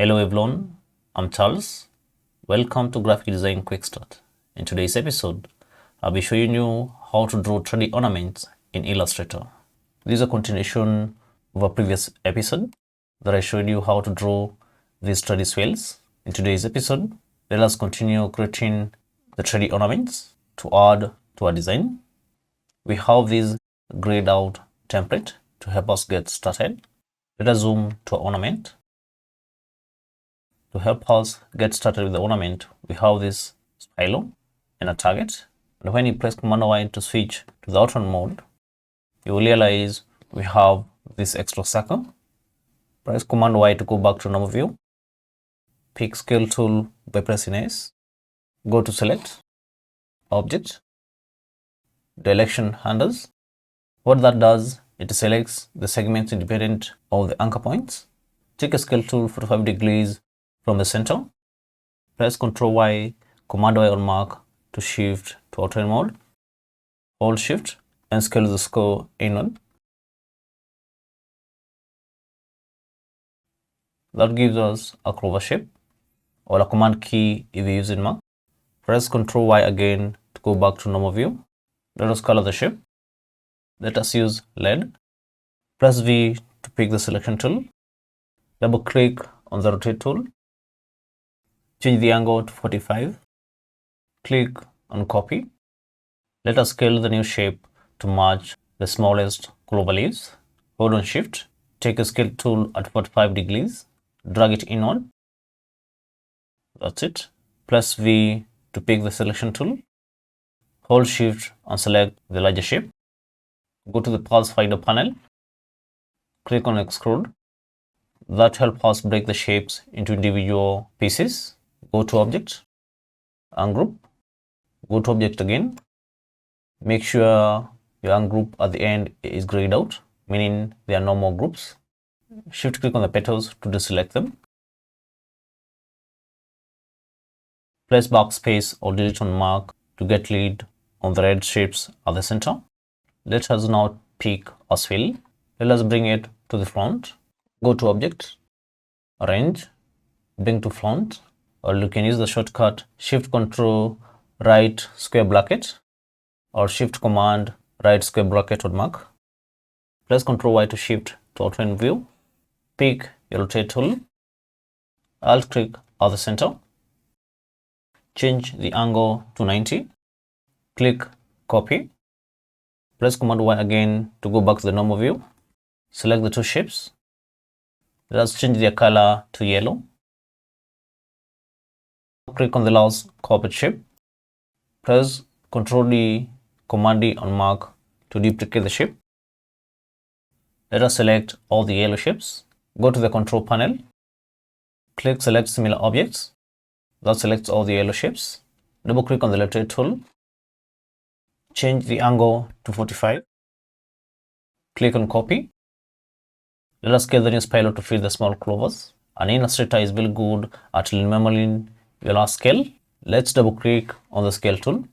Hello everyone, I'm Charles. Welcome to Graphic Design Quick Start. In today's episode, I'll be showing you how to draw trendy ornaments in Illustrator. This is a continuation of a previous episode that I showed you how to draw these trendy swirls. In today's episode, let us continue creating the trendy ornaments to add to our design. We have this grayed out template to help us get started. Let us zoom to our ornament. To help us get started with the ornament, we have this stylo and a target. And when you press Command Y to switch to the outline mode, you will realize we have this extra circle. Press Command Y to go back to normal view. Pick Scale tool by pressing S. Go to Select, Object, Direction Handles. What that does, it selects the segments independent of the anchor points. Take a scale tool 45 degrees from the center. Press Ctrl Y, Command Y on mark to shift to outline mode. Hold Shift and scale the score inward. That gives us a clover shape, or a command key if you use in Mac. Press Ctrl Y again to go back to normal view. Let us color the shape. Let us use lead. Press V to pick the selection tool. Double click on the rotate tool. Change the angle to 45. Click on copy. Let us scale the new shape to match the smallest clover leaves. Hold on Shift. Take a scale tool at 45 degrees. Drag it inward. That's it. Press V to pick the selection tool. Hold Shift and select the larger shape. Go to the Pathfinder panel. Click on Extrude. That helps us break the shapes into individual pieces. Go to Object, Ungroup. Go to Object again. Make sure your ungroup at the end is grayed out, meaning there are no more groups. Shift click on the petals to deselect them. Press backspace or delete on mark to get rid on the red shapes at the center. Let us now pick a swirl. Let us bring it to the front. Go to Object, Arrange, bring to front, or you can use the shortcut Shift Control right square bracket or Shift Command right square bracket on mark. Press Ctrl Y to shift to outline view. Pick your rotate tool. Alt click at the center. Change the angle to 90. Click Copy. Press Command Y again to go back to the normal view. Select the two shapes. Let us change their color to yellow. Click on the last copied shape. Press Ctrl D, Command D on mark to duplicate the shape. Let us select all the yellow shapes. Go to the control panel. Click Select Similar Objects. That selects all the yellow shapes. Double click on the rotate tool. Change the angle to 45. Click on Copy. Let us scale the new spiral to fit the small clovers. An Illustrator is very good at remembering your last scale. Let's double click on the scale tool.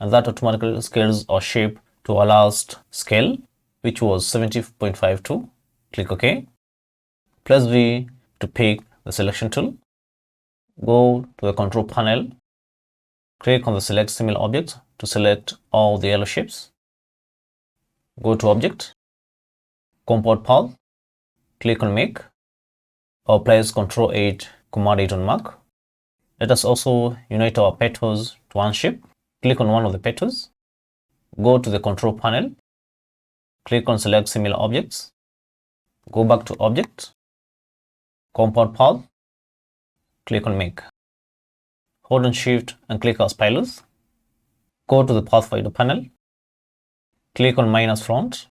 And that automatically scales our shape to our last scale, which was 70.52. Click OK. Press V to pick the selection tool. Go to the control panel. Click on the Select Similar Objects to select all the yellow shapes. Go to Object, Compound Path. Click on Make, or press Ctrl 8, Command 8 on mark. Let us also unite our petals to one shape. Click on one of the petals. Go to the control panel. Click on Select Similar Objects. Go back to Object, Compound Path. Click on Make. Hold on Shift and click our spirals. Go to the Pathfinder panel. Click on minus front.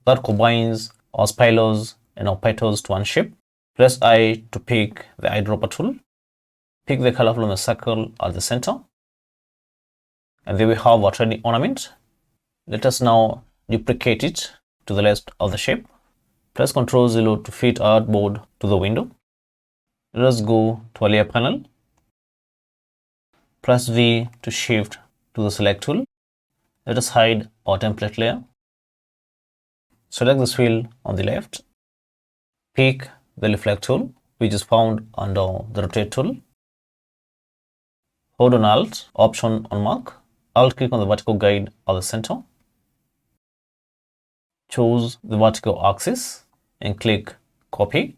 That combines our spirals and our petals to one shape. Press I to pick the eyedropper tool. Pick the color from the circle at the center. And there we have our trendy ornament. Let us now duplicate it to the left of the shape. Press Ctrl 0 to fit our artboard to the window. Let us go to a layer panel. Press V to shift to the select tool. Let us hide our template layer. Select the swirl on the left. Pick the reflect tool, which is found under the rotate tool. Hold on Alt, Option on mark. Alt click on the vertical guide at the center. Choose the vertical axis and click copy.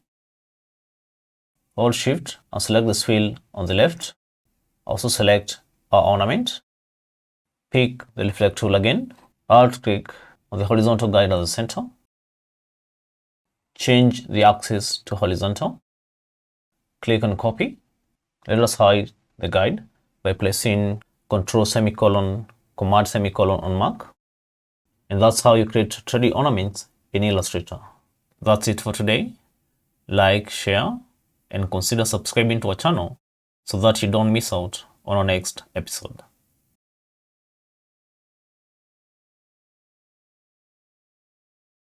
Hold Shift and select the swirl on the left. Also select our ornament. Pick the reflect tool again. Alt click on the horizontal guide at the center. Change the axis to horizontal. Click on copy. Let us hide the guide by placing Control semicolon, Command semicolon on mark. And that's how you create trendy ornaments in Illustrator. That's it for today. Like, share, and consider subscribing to our channel so that you don't miss out on our next episode.